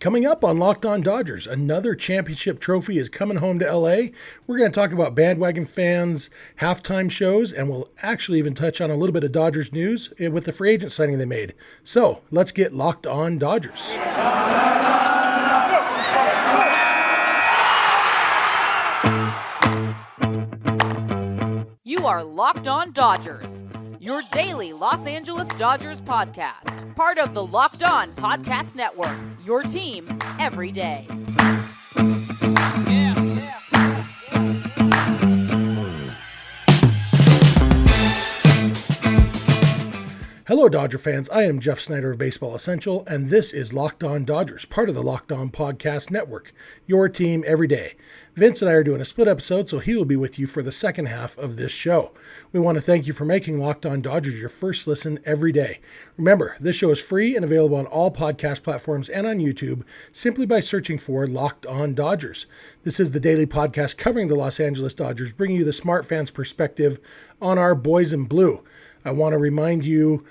Coming up on Locked On Dodgers, another championship trophy is coming home to LA. We're going to talk about bandwagon fans, halftime shows, and we'll actually even touch on a little bit of Dodgers news with the free agent signing they made. So let's get Locked On Dodgers. You are Locked On Dodgers, your daily Los Angeles Dodgers podcast. Part of the Locked On Podcast Network, your team every day. Hello, Dodger fans. I am Jeff Snider of Baseball Essential, and this is Locked On Dodgers, part of the Locked On Podcast Network, your team every day. Vince and I are doing a split episode, so he will be with you for the second half of this show. We want to thank you for making Locked On Dodgers your first listen every day. Remember, this show is free and available on all podcast platforms and on YouTube simply by searching for Locked On Dodgers. This is the daily podcast covering the Los Angeles Dodgers, bringing you the smart fans' perspective on our boys in blue. I want to remind you,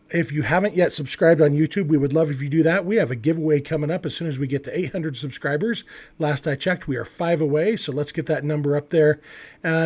if you haven't yet subscribed on YouTube, we would love if you do that. We have a giveaway coming up as soon as we get to 800 subscribers. Last I checked, we are 5 away, so let's get that number up there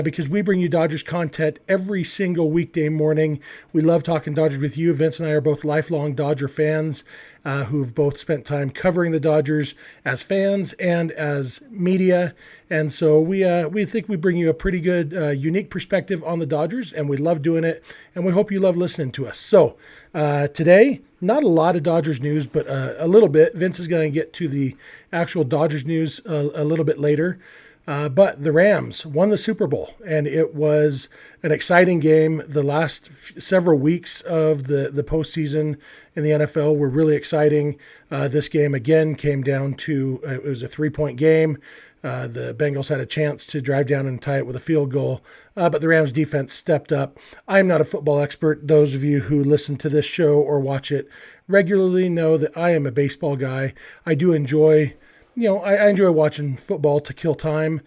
because we bring you Dodgers content every single weekday morning. We love talking Dodgers with you. Vince and I are both lifelong Dodger fans who've both spent time covering the Dodgers as fans and as media. And so we think we bring you a pretty good, unique perspective on the Dodgers, and we love doing it, and we hope you love listening to us. So today, not a lot of Dodgers news, but a little bit. Vince is going to get to the actual Dodgers news a little bit later. But the Rams won the Super Bowl, and it was an exciting game. The last several weeks of the postseason in the NFL were really exciting. This game, again, came down to, it was a 3-point game. The Bengals had a chance to drive down and tie it with a field goal, but the Rams defense stepped up. I'm not a football expert. Those of you who listen to this show or watch it regularly know that I am a baseball guy. I do enjoy I enjoy watching football to kill time.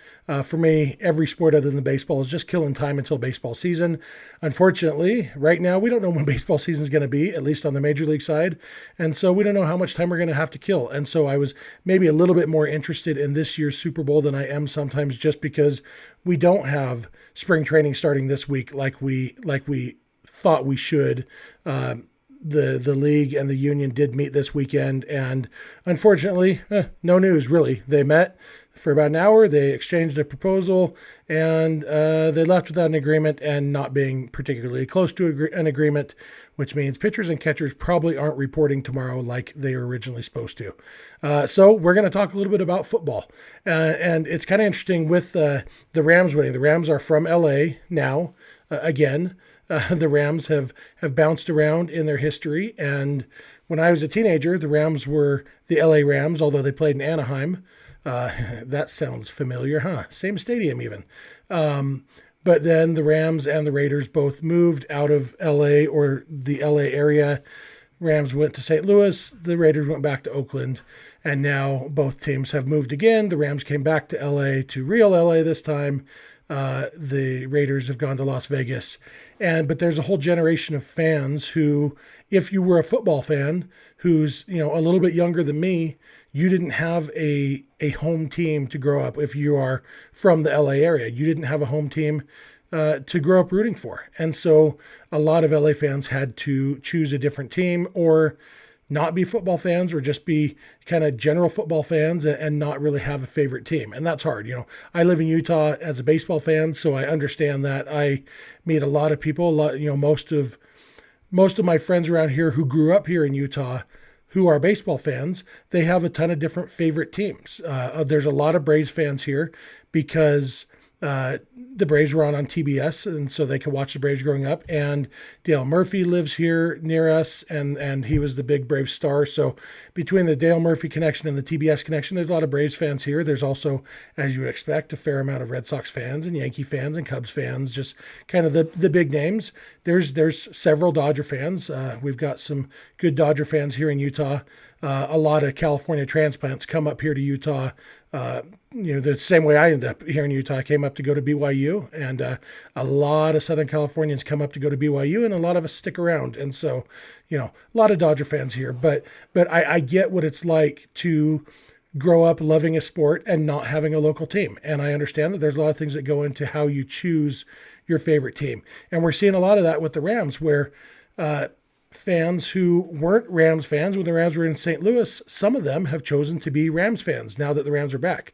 For me, every sport other than baseball is just killing time until baseball season. Unfortunately, right now, we don't know when baseball season is going to be, at least on the major league side. And so we don't know how much time we're going to have to kill. And so I was maybe a little bit more interested in this year's Super Bowl than I am sometimes, just because we don't have spring training starting this week like we thought we should. The league and the union did meet this weekend, and unfortunately, no news really. They met for about an hour, they exchanged a proposal, and they left without an agreement and not being particularly close to an agreement, which means pitchers and catchers probably aren't reporting tomorrow like they were originally supposed to. So we're going to talk a little bit about football, and it's kind of interesting with the Rams winning. The Rams are from LA now, again. The Rams have bounced around in their history, and when I was a teenager, the Rams were the LA Rams, although they played in Anaheim. That sounds familiar, huh? Same stadium even. But then the Rams and the Raiders both moved out of LA or the LA area. Rams went to St. Louis, the Raiders went back to Oakland, and now both teams have moved again. The Rams came back to LA, to real LA this time. The Raiders have gone to Las Vegas. But there's a whole generation of fans who, if you were a football fan who's, a little bit younger than me, you didn't have a home team to grow up. If you are from the LA area, you didn't have a home team to grow up rooting for. And so a lot of LA fans had to choose a different team or not be football fans or just be kind of general football fans and not really have a favorite team. And that's hard. I live in Utah as a baseball fan, so I understand that. I meet a lot of people, most of my friends around here who grew up here in Utah who are baseball fans, they have a ton of different favorite teams. There's a lot of Braves fans here because the Braves were on TBS, and so they could watch the Braves growing up. And Dale Murphy lives here near us, and he was the big Braves star. So between the Dale Murphy connection and the TBS connection, there's a lot of Braves fans here. There's also, as you would expect, a fair amount of Red Sox fans and Yankee fans and Cubs fans, just kind of the big names. There's several Dodger fans. We've got some good Dodger fans here in Utah. a lot of California transplants come up here to Utah. The same way I ended up here in Utah. I came up to go to BYU, and a lot of Southern Californians come up to go to BYU, and a lot of us stick around. And so, a lot of Dodger fans here. But I get what it's like to grow up loving a sport and not having a local team. And I understand that there's a lot of things that go into how you choose your favorite team. And we're seeing a lot of that with the Rams, where fans who weren't Rams fans when the Rams were in St. Louis, some of them have chosen to be Rams fans now that the Rams are back.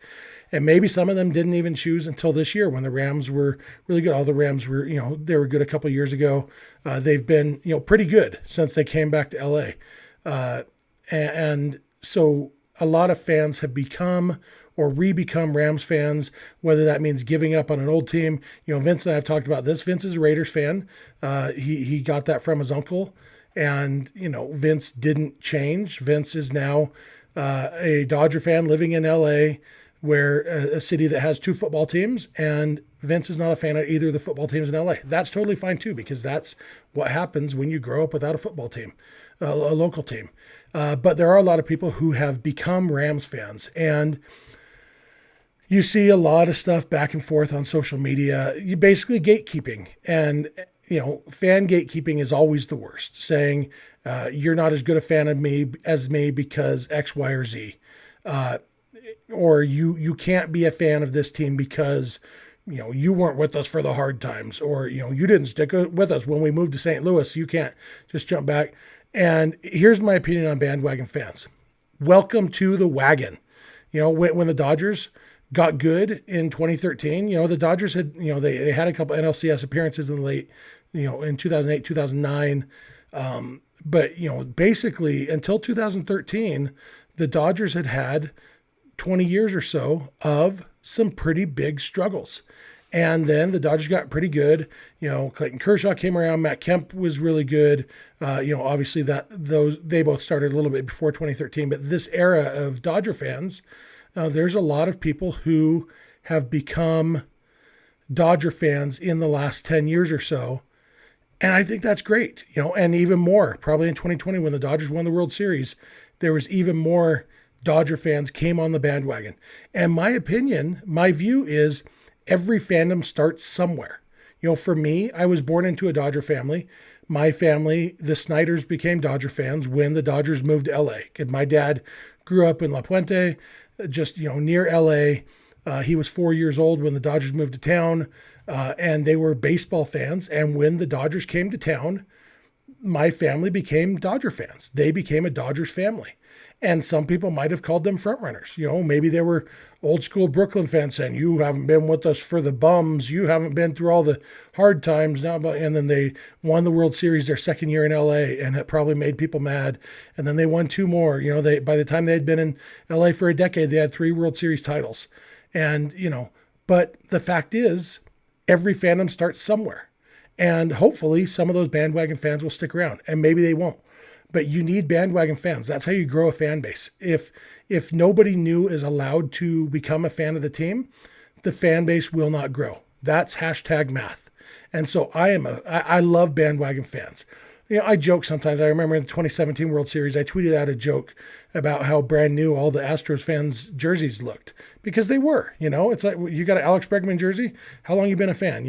And maybe some of them didn't even choose until this year when the Rams were really good. All the Rams were, they were good a couple of years ago. They've been, pretty good since they came back to LA. And so a lot of fans have become or re-become Rams fans, whether that means giving up on an old team. Vince and I have talked about this. Vince is a Raiders fan. He got that from his uncle. And, Vince didn't change. Vince is now a Dodger fan living in LA, where a city that has two football teams, and Vince is not a fan of either of the football teams in LA. That's totally fine too, because that's what happens when you grow up without a football team, a local team. But there are a lot of people who have become Rams fans, and you see a lot of stuff back and forth on social media. You basically gatekeeping, and fan gatekeeping is always the worst, saying you're not as good a fan of me as me because X, Y, or Z. Or you can't be a fan of this team because, you weren't with us for the hard times, or, you didn't stick with us when we moved to St. Louis. So you can't just jump back. And here's my opinion on bandwagon fans. Welcome to the wagon. When the Dodgers got good in 2013, the Dodgers had, they had a couple NLCS appearances in the late, in 2008, 2009. But, basically until 2013, the Dodgers had 20 years or so of some pretty big struggles. And then the Dodgers got pretty good. Clayton Kershaw came around. Matt Kemp was really good. Obviously they both started a little bit before 2013, but this era of Dodger fans, there's a lot of people who have become Dodger fans in the last 10 years or so. And I think that's great, and even more probably in 2020 when the Dodgers won the World Series, there was even more Dodger fans came on the bandwagon. And my view is every fandom starts somewhere. For me, I was born into a Dodger family. My family, the Sniders, became Dodger fans when the Dodgers moved to LA. My dad grew up in La Puente, just, near LA. He was 4 years old when the Dodgers moved to town, and they were baseball fans. And when the Dodgers came to town, my family became Dodger fans. They became a Dodgers family. And some people might have called them front runners. Maybe they were old school Brooklyn fans saying, you haven't been with us for the bums. You haven't been through all the hard times now. And then they won the World Series their second year in LA, and it probably made people mad. And then they won two more. By the time they had been in LA for a decade, they had 3 World Series titles. And, but the fact is every fandom starts somewhere. And hopefully some of those bandwagon fans will stick around, and maybe they won't. But you need bandwagon fans. That's how you grow a fan base. If nobody new is allowed to become a fan of the team, the fan base will not grow. That's #math. And so I love bandwagon fans. I joke sometimes. I remember in the 2017 World Series, I tweeted out a joke about how brand new all the Astros fans' jerseys looked, because they were. It's like, you got an Alex Bregman jersey. How long you been a fan?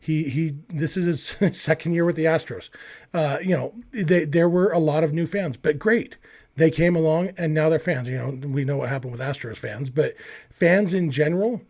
This is his second year with the Astros. There were a lot of new fans, but great. They came along and now they're fans. We know what happened with Astros fans, but fans in general,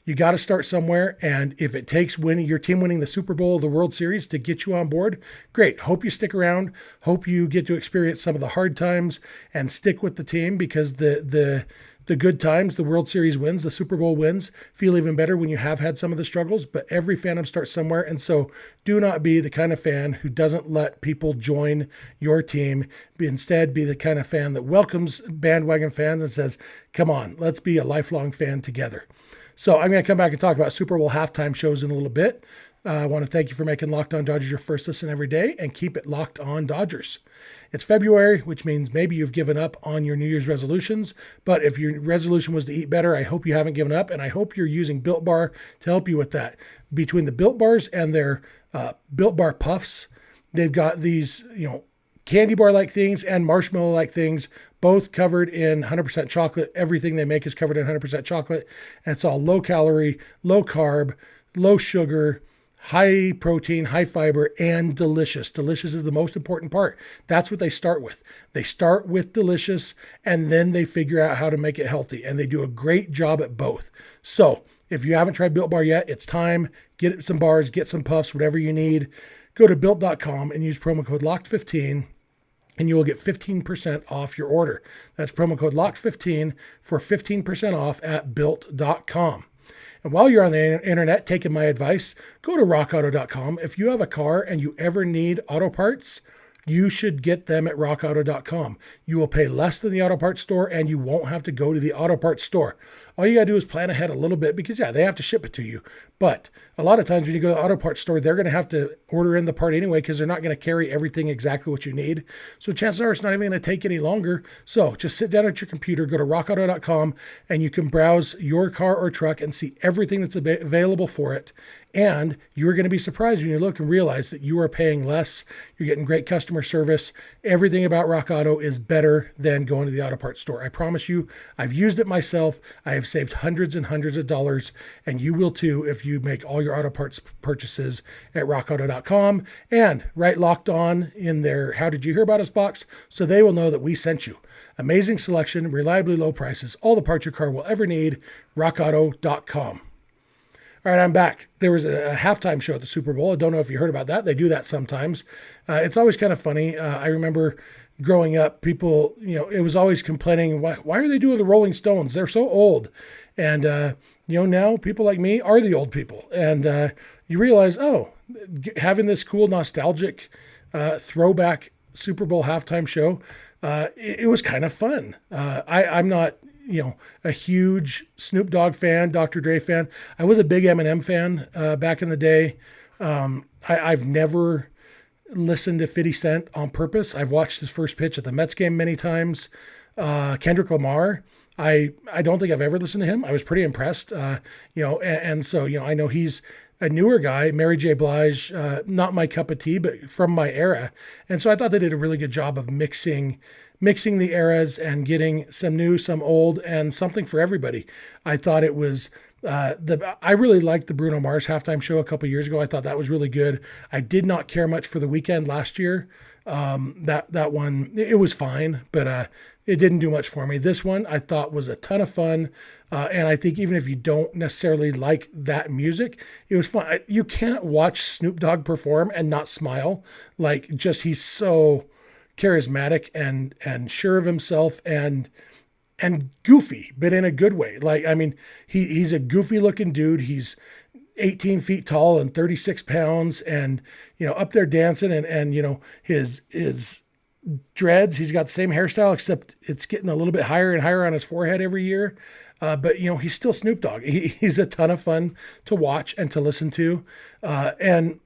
you got to start somewhere. And if it takes your team winning the Super Bowl or the World Series to get you on board, great. Hope you stick around. Hope you get to experience some of the hard times and stick with the team, because the good times, the World Series wins, the Super Bowl wins, feel even better when you have had some of the struggles. But every fandom starts somewhere. And so do not be the kind of fan who doesn't let people join your team. Instead, be the kind of fan that welcomes bandwagon fans and says, come on, let's be a lifelong fan together. So I'm going to come back and talk about Super Bowl halftime shows in a little bit. I want to thank you for making Locked On Dodgers your first listen every day, and keep it Locked On Dodgers. It's February, which means maybe you've given up on your New Year's resolutions. But if your resolution was to eat better, I hope you haven't given up, and I hope you're using Built Bar to help you with that. Between the Built Bars and their Built Bar Puffs, they've got these, candy bar-like things and marshmallow-like things, both covered in 100% chocolate. Everything they make is covered in 100% chocolate. And it's all low calorie, low carb, low sugar, high protein, high fiber, and delicious. Delicious is the most important part. That's what they start with. They start with delicious, and then they figure out how to make it healthy. And they do a great job at both. So if you haven't tried Built Bar yet, it's time. Get some bars, get some puffs, whatever you need. Go to built.com and use promo code LOCKED15, and you will get 15% off your order. That's promo code LOCKED15 for 15% off at built.com. And while you're on the internet taking my advice, go to rockauto.com. If you have a car and you ever need auto parts, you should get them at rockauto.com. You will pay less than the auto parts store, and you won't have to go to the auto parts store. All you got to do is plan ahead a little bit because, they have to ship it to you. But a lot of times when you go to the auto parts store, they're going to have to order in the part anyway because they're not going to carry everything exactly what you need. So chances are it's not even going to take any longer. So just sit down at your computer, go to rockauto.com, and you can browse your car or truck and see everything that's available for it. And you're going to be surprised when you look and realize that you are paying less. You're getting great customer service. Everything about Rock Auto is better than going to the auto parts store. I promise you, I've used it myself. I have saved hundreds and hundreds of dollars, and you will too if you make all your auto parts purchases at rockauto.com and write Locked On in their How Did You Hear About Us box so they will know that we sent you. Amazing selection, reliably low prices, all the parts your car will ever need, rockauto.com. All right, I'm back. There was a halftime show at the Super Bowl. I don't know if you heard about that. They do that sometimes. It's always kind of funny. I remember growing up, people, it was always complaining, why are they doing the Rolling Stones? They're so old. And, now people like me are the old people. And you realize, having this cool, nostalgic throwback Super Bowl halftime show, it was kind of fun. I'm not a huge Snoop Dogg fan, Dr. Dre fan. I was a big Eminem fan back in the day. I've never listened to 50 Cent on purpose. I've watched his first pitch at the Mets game many times. Kendrick Lamar, I don't think I've ever listened to him. I was pretty impressed, and so, I know he's a newer guy. Mary J. Blige, not my cup of tea, but from my era. And so I thought they did a really good job of mixing the eras and getting some new, some old, and something for everybody. I thought it was I really liked the Bruno Mars halftime show a couple years ago. I thought that was really good. I did not care much for The Weeknd last year. That one, it was fine, but it didn't do much for me. This one I thought was a ton of fun. And I think even if you don't necessarily like that music, it was fun. You can't watch Snoop Dogg perform and not smile. He's so charismatic and sure of himself and goofy, but in a good way. He's a goofy looking dude. He's 18 feet tall and 36 pounds and, up there dancing and his dreads, he's got the same hairstyle, except it's getting a little bit higher and higher on his forehead every year. But he's still Snoop Dogg. He's a ton of fun to watch and to listen to. And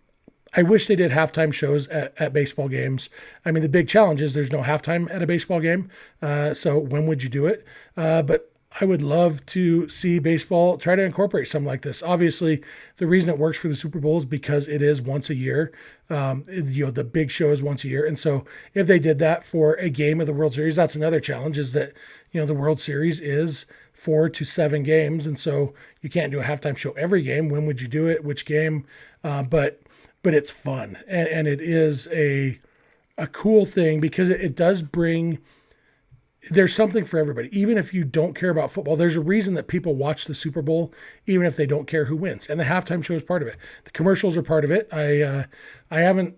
I wish they did halftime shows at baseball games. I mean, the big challenge is there's no halftime at a baseball game. So when would you do it? But I would love to see baseball try to incorporate something like this. Obviously, the reason it works for the Super Bowl is because it is once a year. The big show is once a year. And so if they did that for a game of the World Series, that's another challenge is that, the World Series is 4 to 7 games. And so you can't do a halftime show every game. When would you do it? Which game? But it's fun. And it is a cool thing because it does bring, there's something for everybody. Even if you don't care about football, there's a reason that people watch the Super Bowl, even if they don't care who wins. And the halftime show is part of it. The commercials are part of it. I haven't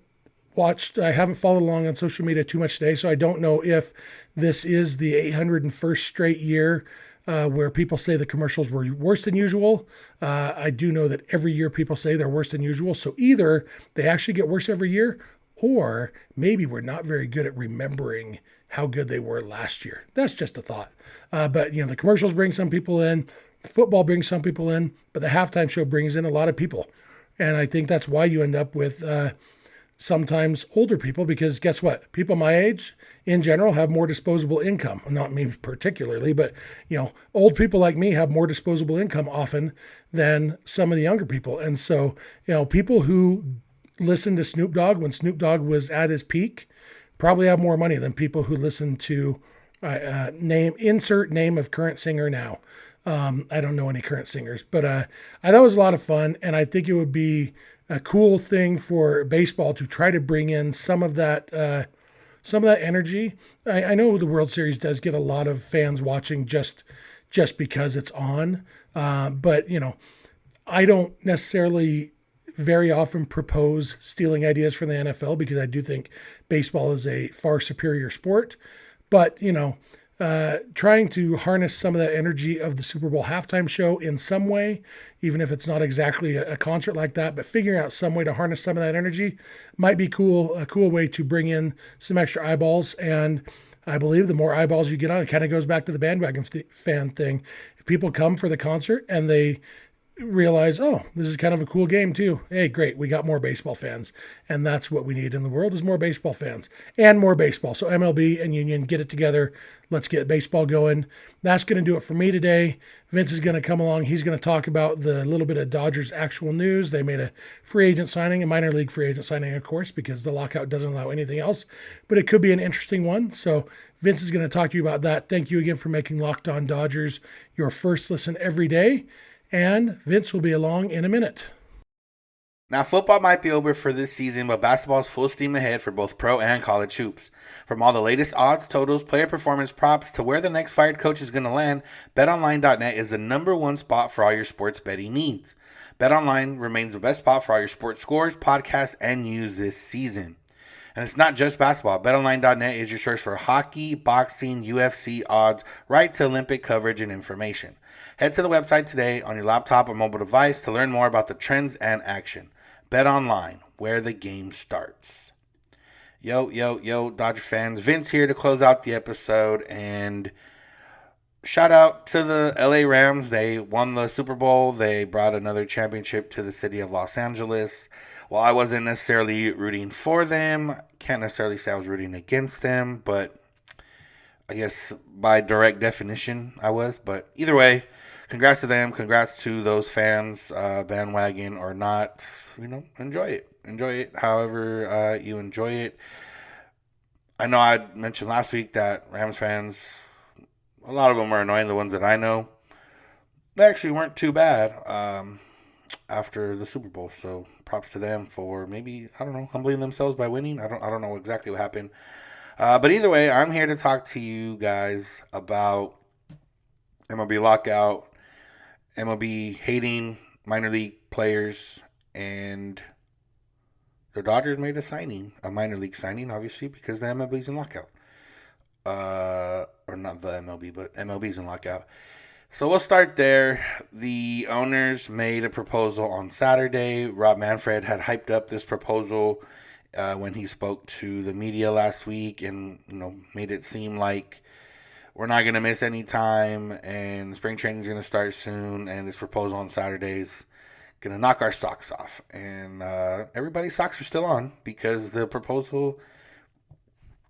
followed along on social media too much today, so I don't know if this is the 801st straight year where people say the commercials were worse than usual. I do know that every year people say they're worse than usual. So either they actually get worse every year, or maybe we're not very good at remembering how good they were last year. That's just a thought. But the commercials bring some people in, football brings some people in, but the halftime show brings in a lot of people. And I think that's why you end up with sometimes older people, because guess what? People my age in general have more disposable income. Not me particularly, but old people like me have more disposable income often than some of the younger people. And so, people who listened to Snoop Dogg when Snoop Dogg was at his peak probably have more money than people who listen to insert name of current singer now. I don't know any current singers, but I thought it was a lot of fun, and I think it would be a cool thing for baseball to try to bring in some of that energy. I know the World Series does get a lot of fans watching just because it's on, but I don't necessarily very often propose stealing ideas from the NFL because I do think baseball is a far superior sport. But, trying to harness some of that energy of the Super Bowl halftime show in some way, even if it's not exactly a concert like that, but figuring out some way to harness some of that energy might be cool. A cool way to bring in some extra eyeballs. And I believe the more eyeballs you get on, it kind of goes back to the bandwagon fan thing. If people come for the concert and they realize, oh, this is kind of a cool game too. Hey, great. We got more baseball fans. And that's what we need in the world is more baseball fans and more baseball. So MLB and Union, get it together. Let's get baseball going. That's going to do it for me today. Vince is going to come along. He's going to talk about the little bit of Dodgers actual news. They made a free agent signing, a minor league free agent signing, of course, because the lockout doesn't allow anything else, but it could be an interesting one. So Vince is going to talk to you about that. Thank you again for making Locked On Dodgers your first listen every day. And Vince will be along in a minute. Now, football might be over for this season, but basketball is full steam ahead for both pro and college hoops. From all the latest odds, totals, player performance props, to where the next fired coach is going to land, BetOnline.net is the number one spot for all your sports betting needs. BetOnline remains the best spot for all your sports scores, podcasts, and news this season. And it's not just basketball. BetOnline.net is your source for hockey, boxing, UFC odds, right to Olympic coverage and information. Head to the website today on your laptop or mobile device to learn more about the trends and action. BetOnline, where the game starts. Yo, Dodger fans. Vince here to close out the episode. And shout out to the LA Rams. They won the Super Bowl. They brought another championship to the city of Los Angeles. While I wasn't necessarily rooting for them, can't necessarily say I was rooting against them, but I guess by direct definition I was. But either way, congrats to them. Congrats to those fans, bandwagon or not. Enjoy it. Enjoy it however you enjoy it. I know I mentioned last week that Rams fans, a lot of them are annoying, the ones that I know. They actually weren't too bad after the Super Bowl, so props to them for maybe, humbling themselves by winning. I don't know exactly what happened. But either way, I'm here to talk to you guys about MLB Lockout, MLB hating minor league players, and the Dodgers made a minor league signing, obviously, because the MLB's in lockout. Or not the MLB, but MLB's in lockout. So we'll start there. The owners made a proposal on Saturday. Rob Manfred had hyped up this proposal when he spoke to the media last week and, made it seem like we're not going to miss any time and spring training is going to start soon, and this proposal on Saturday is going to knock our socks off. And everybody's socks are still on because the proposal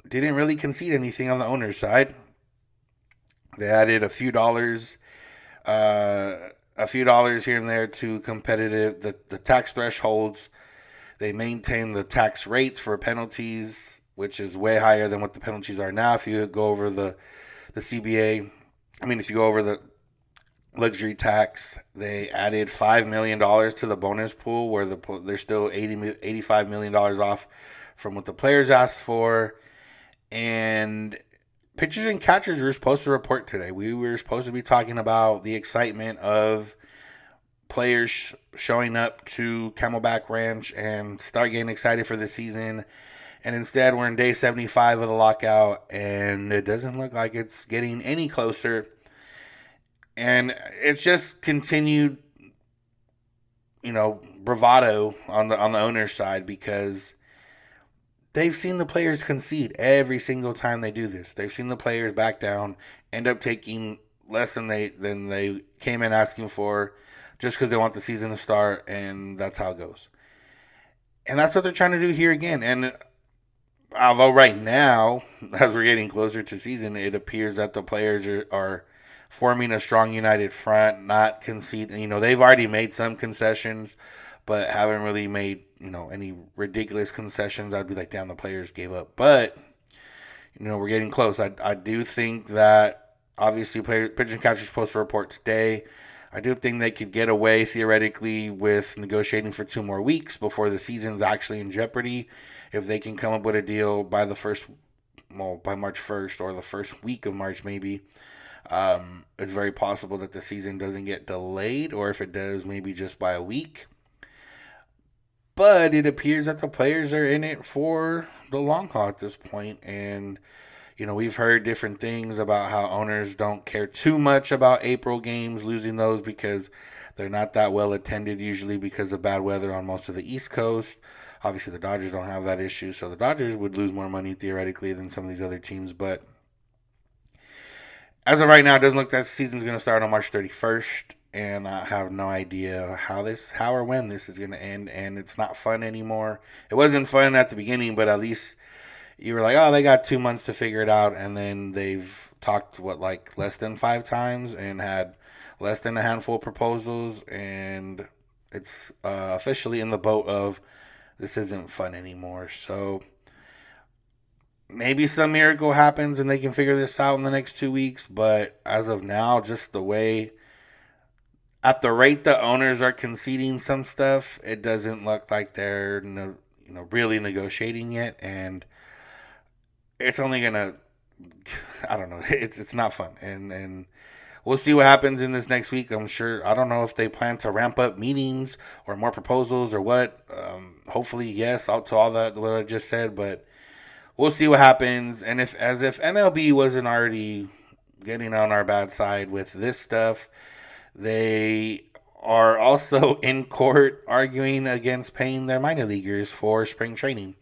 didn't really concede anything on the owner's side. They added a few dollars here and there to competitive the tax thresholds. They maintain the tax rates for penalties, which is way higher than what the penalties are now. If you go over the CBA, if you go over the luxury tax, they added $5 million to the bonus pool, where they're still $85 million off from what the players asked for. And pitchers and catchers were supposed to report today. We were supposed to be talking about the excitement of players showing up to Camelback Ranch and start getting excited for the season. And instead, we're in day 75 of the lockout, and it doesn't look like it's getting any closer. And it's just continued, bravado on the owner's side, because they've seen the players concede every single time they do this. They've seen the players back down, end up taking less than they came in asking for, just because they want the season to start, and that's how it goes. And that's what they're trying to do here again. And although right now, as we're getting closer to season, it appears that the players are forming a strong united front, not conceding. They've already made some concessions, but haven't really made, any ridiculous concessions. I'd be like, damn, the players gave up. But we're getting close. I do think that obviously pitching catcher is supposed to report today. I do think they could get away theoretically with negotiating for 2 more weeks before the season's actually in jeopardy. If they can come up with a deal by March 1st or the first week of March, maybe, it's very possible that the season doesn't get delayed, or if it does, maybe just by a week. But it appears that the players are in it for the long haul at this point, and we've heard different things about how owners don't care too much about April games, losing those because they're not that well attended, usually because of bad weather on most of the East Coast. Obviously, the Dodgers don't have that issue, so the Dodgers would lose more money theoretically than some of these other teams. But as of right now, it doesn't look like the season's going to start on March 31st, and I have no idea how or when this is going to end, and it's not fun anymore. It wasn't fun at the beginning, but at least you were like, oh, they got 2 months to figure it out, and then they've talked, less than 5 times and had less than a handful of proposals, and it's officially in the boat of this isn't fun anymore. So maybe some miracle happens and they can figure this out in the next 2 weeks, but as of now, just at the rate the owners are conceding some stuff, it doesn't look like they're really negotiating yet, and it's only gonna, I don't know, it's not fun, and we'll see what happens in this next week. I'm sure, I don't know if they plan to ramp up meetings or more proposals or what. Hopefully, yes, out to all that what I just said, but we'll see what happens. And if MLB wasn't already getting on our bad side with this stuff, they are also in court arguing against paying their minor leaguers for spring training.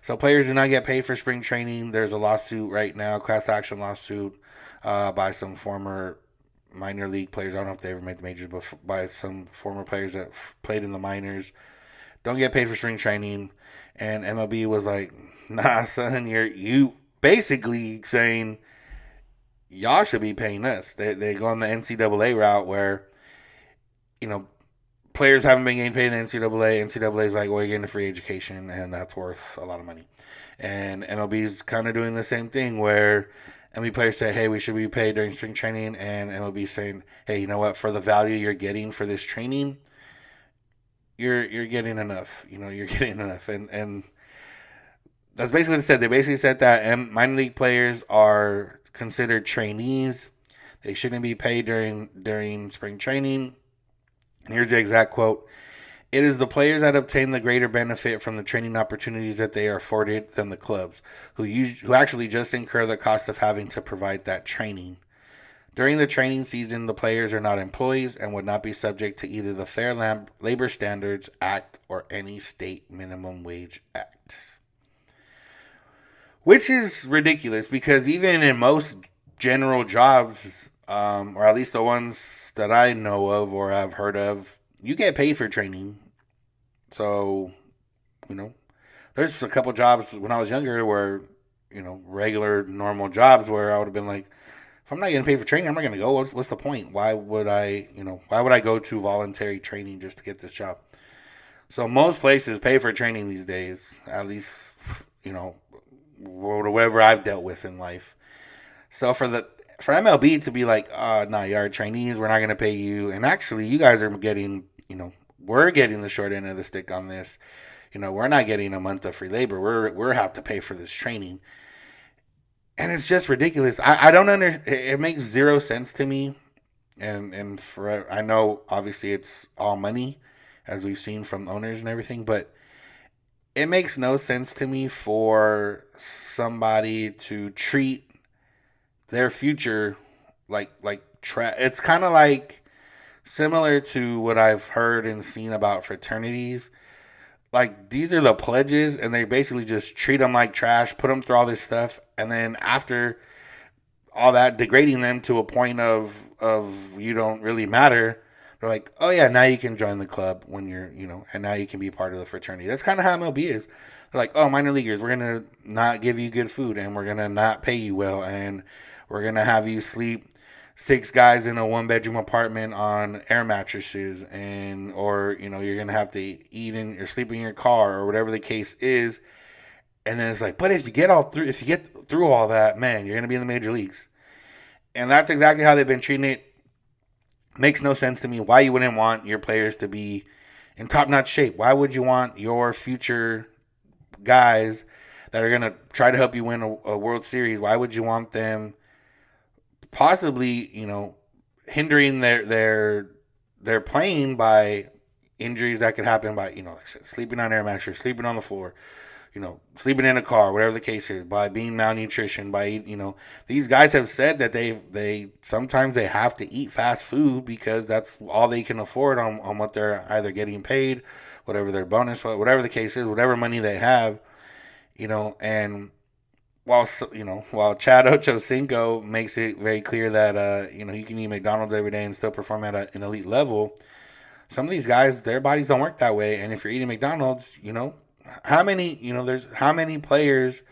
So players do not get paid for spring training. There's a lawsuit right now, class action lawsuit, by some former minor league players. I don't know if they ever made the majors, but by some former players that played in the minors. Don't get paid for spring training. And MLB was like, nah, son, you basically saying y'all should be paying us. They go on the NCAA route where, players haven't been getting paid in the NCAA. NCAA is like, well, you're getting a free education, and that's worth a lot of money. And MLB is kind of doing the same thing where MLB players say, hey, we should be paid during spring training, and MLB saying, hey, you know what, for the value you're getting for this training, you're getting enough. You're getting enough. And that's basically what they said. They basically said that minor league players are considered trainees. They shouldn't be paid during spring training. And here's the exact quote. It is the players that obtain the greater benefit from the training opportunities that they are afforded than the clubs, who actually just incur the cost of having to provide that training. During the training season, the players are not employees and would not be subject to either the Fair Labor Standards Act or any state minimum wage act. Which is ridiculous, because even in most general jobs, or at least the ones that I know of or have heard of, you get paid for training. So, there's a couple jobs when I was younger where, regular, normal jobs where I would have been like, if I'm not getting paid for training, I'm not going to go. What's the point? Why would I go to voluntary training just to get this job? So most places pay for training these days, at least, whatever I've dealt with in life. So for MLB to be like, no, you are trainees, we're not going to pay you. And actually, you guys are getting, we're getting the short end of the stick on this. We're not getting a month of free labor. We're have to pay for this training. And it's just ridiculous. I don't it makes zero sense to me. And I know obviously it's all money, as we've seen from owners and everything, but it makes no sense to me for somebody to treat their future it's kind of like similar to what I've heard and seen about fraternities. Like, these are the pledges, and they basically just treat them like trash, put them through all this stuff, and then after all that, degrading them to a point of you don't really matter. They're like, oh yeah, now you can join the club when you're, and now you can be part of the fraternity. That's kind of how MLB is. They're like, oh, minor leaguers, we're going to not give you good food, and we're going to not pay you well, and we're going to have you sleep 6 guys in a 1-bedroom apartment on air mattresses, or you're going to have to eat or sleep in your car, or whatever the case is. And then it's like, but if you get through all that, man, you're going to be in the major leagues. And that's exactly how they've been treating it. Makes no sense to me why you wouldn't want your players to be in top-notch shape. Why would you want your future guys that are going to try to help you win a World Series, why would you want them possibly, hindering their playing by injuries that could happen by, like I said, sleeping on air mattress, sleeping on the floor, sleeping in a car, whatever the case is, by being malnutrition, by, these guys have said that they sometimes they have to eat fast food because that's all they can afford on what they're either getting paid, whatever their bonus, whatever the case is, whatever money they have, and while Chad Ochocinco makes it very clear that you can eat McDonald's every day and still perform at an elite level, some of these guys, their bodies don't work that way. And if you're eating McDonald's, how many players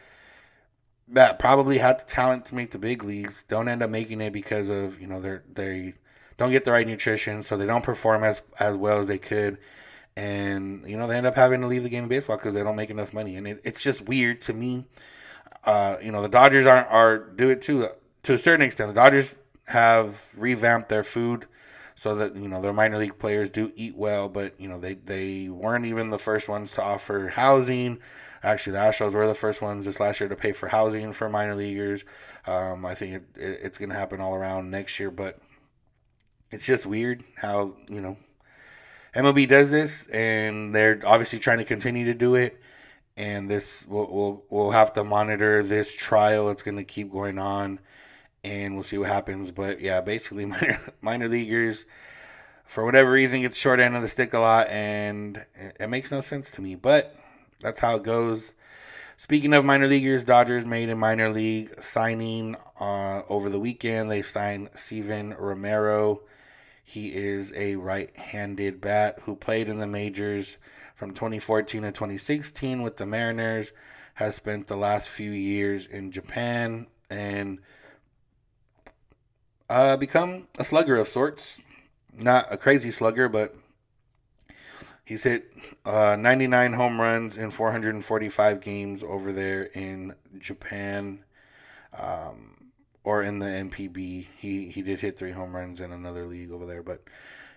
that probably had the talent to make the big leagues don't end up making it because of they don't get the right nutrition, so they don't perform as well as they could. And, they end up having to leave the game of baseball because they don't make enough money. And it's just weird to me. The Dodgers are do it too, to a certain extent. The Dodgers have revamped their food so that, their minor league players do eat well. But, they weren't even the first ones to offer housing. Actually, the Astros were the first ones this last year to pay for housing for minor leaguers. I think it's going to happen all around next year. But it's just weird how, MLB does this, and they're obviously trying to continue to do it. And this we'll have to monitor this trial. It's going to keep going on, and we'll see what happens. But yeah, basically, minor leaguers, for whatever reason, get the short end of the stick a lot, and it makes no sense to me. But that's how it goes. Speaking of minor leaguers, Dodgers made a minor league signing over the weekend. They signed Steven Romero. He is a right-handed bat who played in the majors from 2014 to 2016 with the Mariners, has spent the last few years in Japan, and become a slugger of sorts. Not a crazy slugger, but he's hit 99 home runs in 445 games over there in Japan. Or in the NPB. He did hit 3 home runs in another league over there, but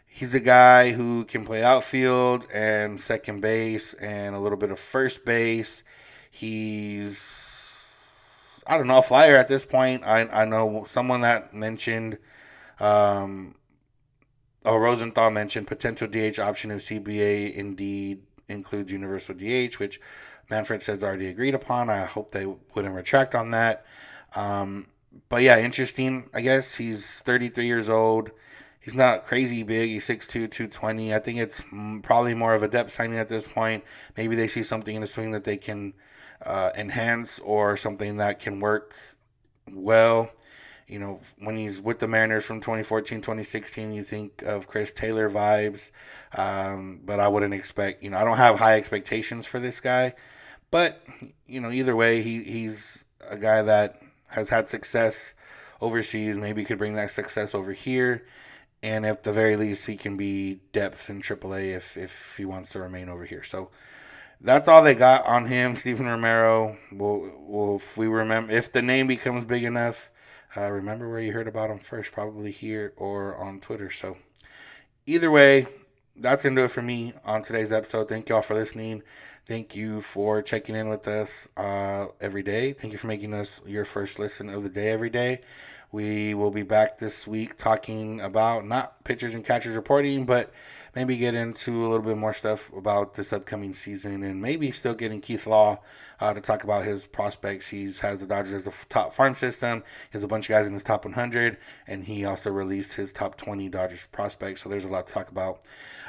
he's a guy who can play outfield and second base and a little bit of first base. He's, I don't know, a flyer at this point. I know someone that mentioned, Rosenthal mentioned potential DH option if CBA indeed includes universal DH, which Manfred says already agreed upon. I hope they wouldn't retract on that. But yeah, interesting. I guess he's 33 years old. He's not crazy big. He's 6'2", 220. I think it's probably more of a depth signing at this point. Maybe they see something in the swing that they can enhance, or something that can work well. When he's with the Mariners from 2014, 2016, you think of Chris Taylor vibes. But I wouldn't expect, I don't have high expectations for this guy. But, either way, he's a guy that has had success overseas, maybe could bring that success over here, and at the very least, he can be depth in AAA if he wants to remain over here. So that's all they got on him, Steven Romero. We'll if the name becomes big enough, remember where you heard about him first, probably here or on Twitter. So either way, that's going to do it for me on today's episode. Thank y'all for listening. Thank you for checking in with us every day. Thank you for making us your first listen of the day every day. We will be back this week talking about not pitchers and catchers reporting, but maybe get into a little bit more stuff about this upcoming season, and maybe still getting Keith Law to talk about his prospects. He has the Dodgers as the top farm system. He has a bunch of guys in his top 100, and he also released his top 20 Dodgers prospects, so there's a lot to talk about.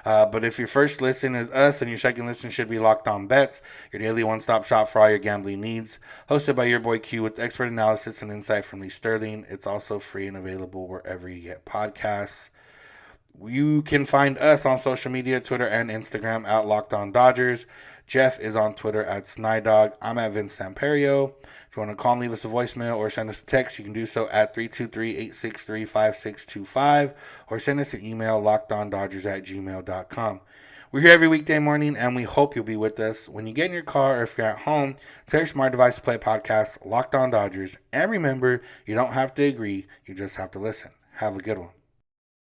But if your first listen is us and your second listen should be Locked On Bets, your daily one-stop shop for all your gambling needs, hosted by your boy Q with expert analysis and insight from Lee Sterling. It's also free and available wherever you get podcasts. You can find us on social media, Twitter and Instagram at Locked On Dodgers. Jeff is on Twitter at Snydog. I'm at Vince Samperio. If you want to call and leave us a voicemail or send us a text, you can do so at 323-863-5625 or send us an email, lockedondodgers@gmail.com. We're here every weekday morning, and we hope you'll be with us. When you get in your car or if you're at home, tell your smart device to play podcast Locked On Dodgers. And remember, you don't have to agree, you just have to listen. Have a good one.